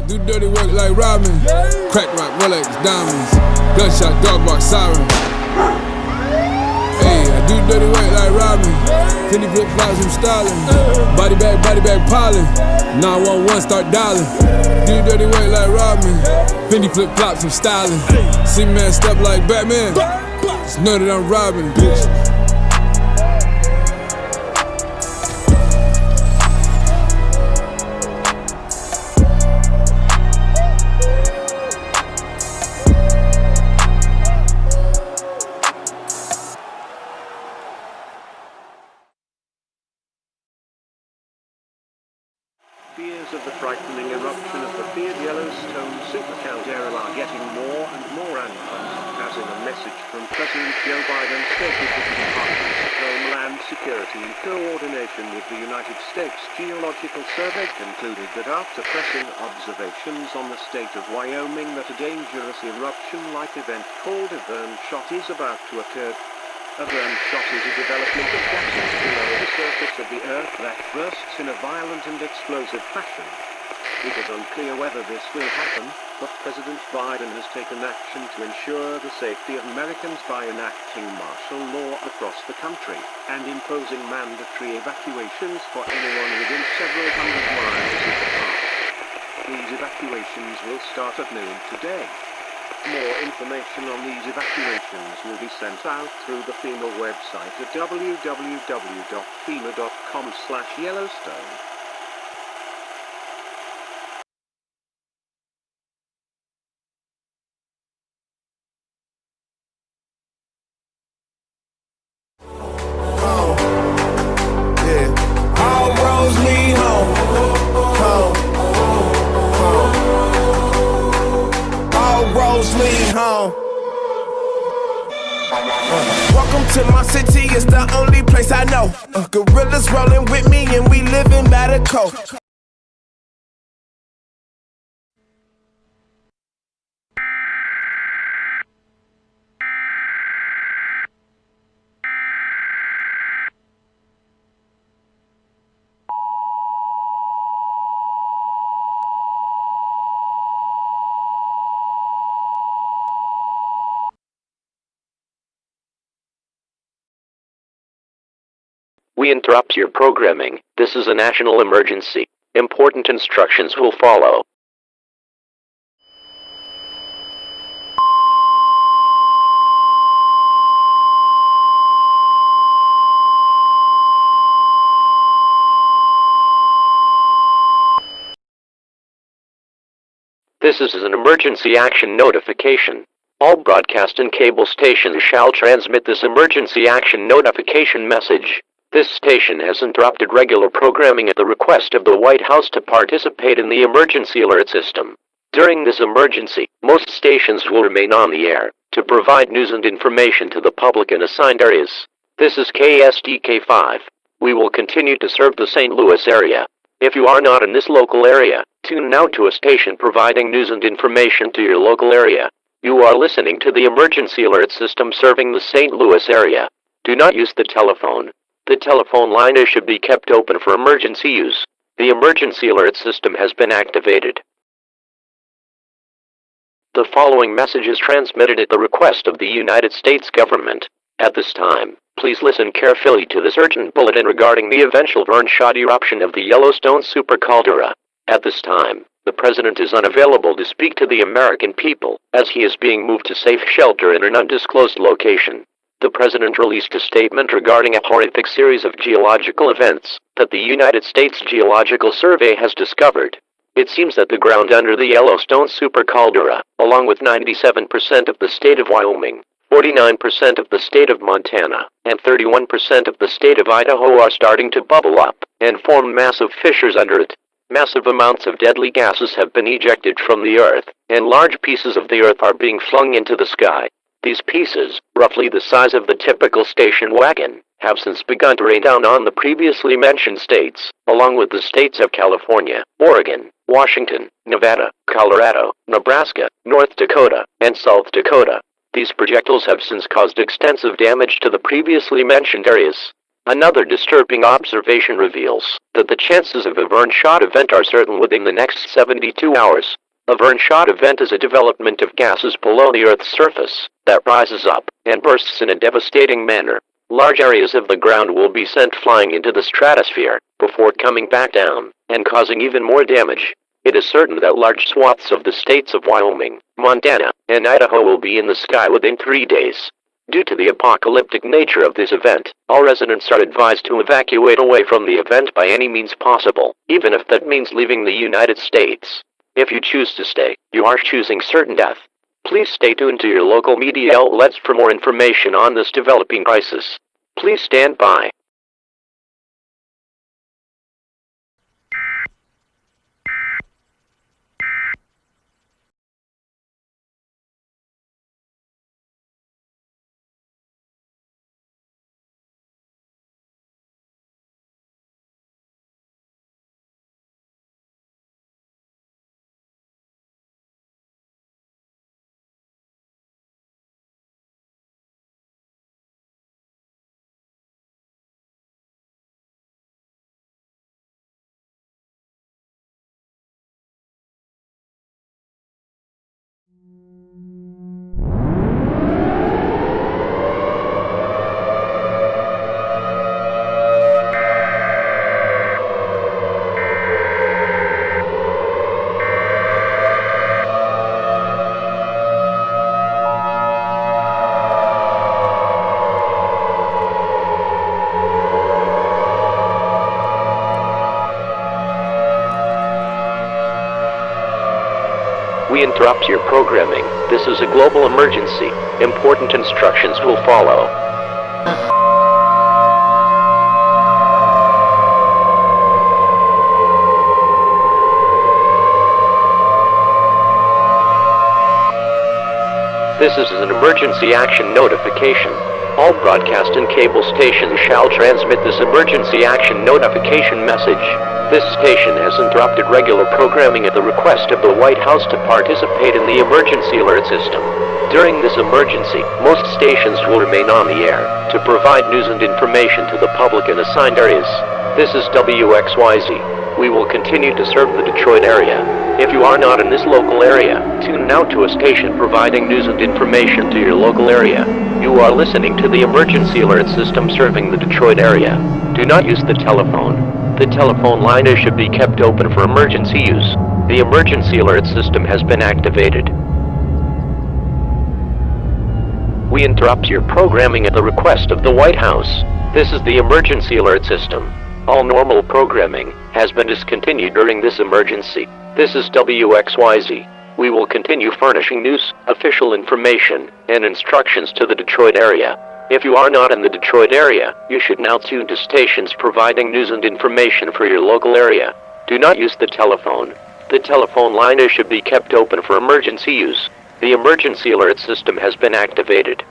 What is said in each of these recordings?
Do dirty work like Rodman. Crack rock, Rolex, diamonds. Gunshot, dog bark, siren. Hey, I do dirty work like Rodman. Fendi flip flops, I'm styling. Body bag, piling. 911, start dialing. Do dirty work like Rodman. Fendi flip flops, I'm styling. See man step like Batman. Just know that I'm robbing, bitch. Fears of the frightening eruption of the feared Yellowstone supercaldera are getting more and more rampant, as in a message from President Joe Biden stated that the Department of Homeland Security in coordination with the United States Geological Survey concluded that after pressing observations on the state of Wyoming that a dangerous eruption-like event called a burn shot is about to occur. A burn shot is a development of gases below the surface of the Earth that bursts in a violent and explosive fashion. It is unclear whether this will happen, but President Biden has taken action to ensure the safety of Americans by enacting martial law across the country, and imposing mandatory evacuations for anyone within several hundred miles of the path. These evacuations will start at noon today. More information on these evacuations will be sent out through the FEMA website at www.fema.com/Yellowstone. All roads lead home. All roads lead home. Welcome to my city, it's the only place I know. Gorillas rolling with me and we living by the code. We interrupt your programming. This is a national emergency. Important instructions will follow. This is an emergency action notification. All broadcast and cable stations shall transmit this emergency action notification message. This station has interrupted regular programming at the request of the White House to participate in the emergency alert system. During this emergency, most stations will remain on the air to provide news and information to the public in assigned areas. This is KSDK5. We will continue to serve the St. Louis area. If you are not in this local area, tune now to a station providing news and information to your local area. You are listening to the emergency alert system serving the St. Louis area. Do not use the telephone. The telephone line should be kept open for emergency use. The emergency alert system has been activated. The following message is transmitted at the request of the United States government. At this time, please listen carefully to this urgent bulletin regarding the eventual burn-shot eruption of the Yellowstone supercaldera. At this time, the President is unavailable to speak to the American people, as he is being moved to safe shelter in an undisclosed location. The President released a statement regarding a horrific series of geological events that the United States Geological Survey has discovered. It seems that the ground under the Yellowstone supercaldera, along with 97% of the state of Wyoming, 49% of the state of Montana, and 31% of the state of Idaho are starting to bubble up and form massive fissures under it. Massive amounts of deadly gases have been ejected from the Earth, and large pieces of the Earth are being flung into the sky. These pieces, roughly the size of the typical station wagon, have since begun to rain down on the previously mentioned states, along with the states of California, Oregon, Washington, Nevada, Colorado, Nebraska, North Dakota, and South Dakota. These projectiles have since caused extensive damage to the previously mentioned areas. Another disturbing observation reveals that the chances of a Verne-Schott event are certain within the next 72 hours. A Verne-Schott event is a development of gases below the Earth's surface that rises up and bursts in a devastating manner. Large areas of the ground will be sent flying into the stratosphere before coming back down and causing even more damage. It is certain that large swaths of the states of Wyoming, Montana, and Idaho will be in the sky within 3 days. Due to the apocalyptic nature of this event, all residents are advised to evacuate away from the event by any means possible, even if that means leaving the United States. If you choose to stay, you are choosing certain death. Please stay tuned to your local media outlets for more information on this developing crisis. Please stand by. We interrupt your programming. This is a global emergency. Important instructions will follow. This is an emergency action notification. All broadcast and cable stations shall transmit this emergency action notification message. This station has interrupted regular programming at the request of the White House to participate in the emergency alert system. During this emergency, most stations will remain on the air to provide news and information to the public in assigned areas. This is WXYZ. We will continue to serve the Detroit area. If you are not in this local area, tune now to a station providing news and information to your local area. You are listening to the emergency alert system serving the Detroit area. Do not use the telephone. The telephone line should be kept open for emergency use. The emergency alert system has been activated. We interrupt your programming at the request of the White House. This is the emergency alert system. All normal programming has been discontinued during this emergency. This is WXYZ. We will continue furnishing news, official information, and instructions to the Detroit area. If you are not in the Detroit area, you should now tune to stations providing news and information for your local area. Do not use the telephone. The telephone line should be kept open for emergency use. The emergency alert system has been activated.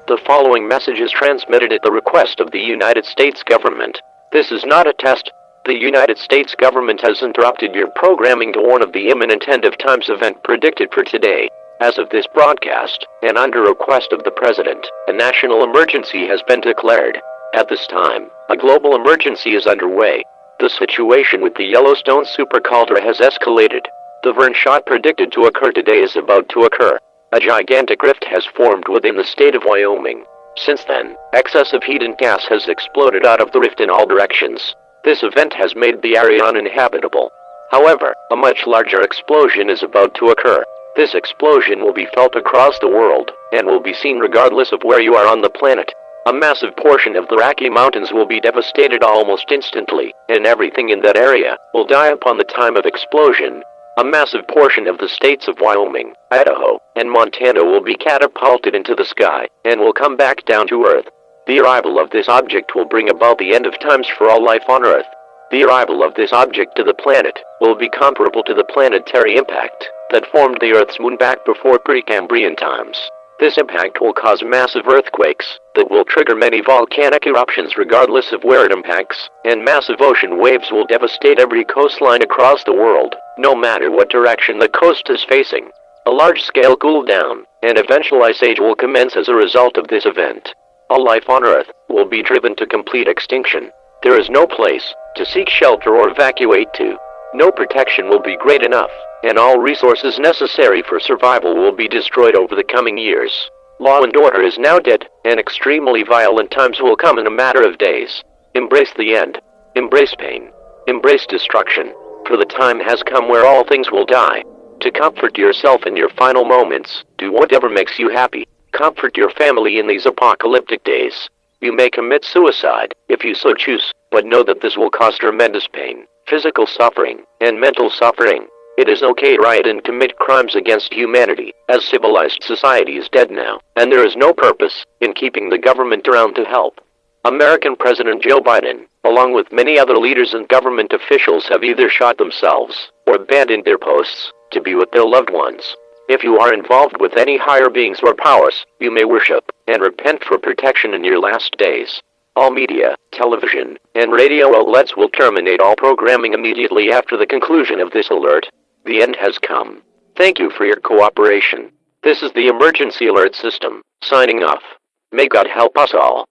The following message is transmitted at the request of the United States government. This is not a test. The United States government has interrupted your programming to warn of the imminent end of times event predicted for today. As of this broadcast, and under request of the President, a national emergency has been declared. At this time, a global emergency is underway. The situation with the Yellowstone supercaldera has escalated. The Verne-Schott predicted to occur today is about to occur. A gigantic rift has formed within the state of Wyoming. Since then, excessive heat and gas has exploded out of the rift in all directions. This event has made the area uninhabitable. However, a much larger explosion is about to occur. This explosion will be felt across the world, and will be seen regardless of where you are on the planet. A massive portion of the Rocky Mountains will be devastated almost instantly, and everything in that area will die upon the time of explosion. A massive portion of the states of Wyoming, Idaho, and Montana will be catapulted into the sky, and will come back down to Earth. The arrival of this object will bring about the end of times for all life on Earth. The arrival of this object to the planet will be comparable to the planetary impact that formed the Earth's moon back before Precambrian times. This impact will cause massive earthquakes that will trigger many volcanic eruptions regardless of where it impacts, and massive ocean waves will devastate every coastline across the world, no matter what direction the coast is facing. A large-scale cool down and eventual ice age will commence as a result of this event. All life on Earth will be driven to complete extinction. There is no place to seek shelter or evacuate to. No protection will be great enough, and all resources necessary for survival will be destroyed over the coming years. Law and order is now dead, and extremely violent times will come in a matter of days. Embrace the end. Embrace pain. Embrace destruction. For the time has come where all things will die. To comfort yourself in your final moments, do whatever makes you happy. Comfort your family in these apocalyptic days. You may commit suicide, if you so choose, but know that this will cause tremendous pain, physical suffering, and mental suffering. It is okay to riot and commit crimes against humanity, as civilized society is dead now, and there is no purpose in keeping the government around to help. American President Joe Biden, along with many other leaders and government officials, have either shot themselves or abandoned their posts to be with their loved ones. If you are involved with any higher beings or powers, you may worship and repent for protection in your last days. All media, television, and radio outlets will terminate all programming immediately after the conclusion of this alert. The end has come. Thank you for your cooperation. This is the emergency alert system, signing off. May God help us all.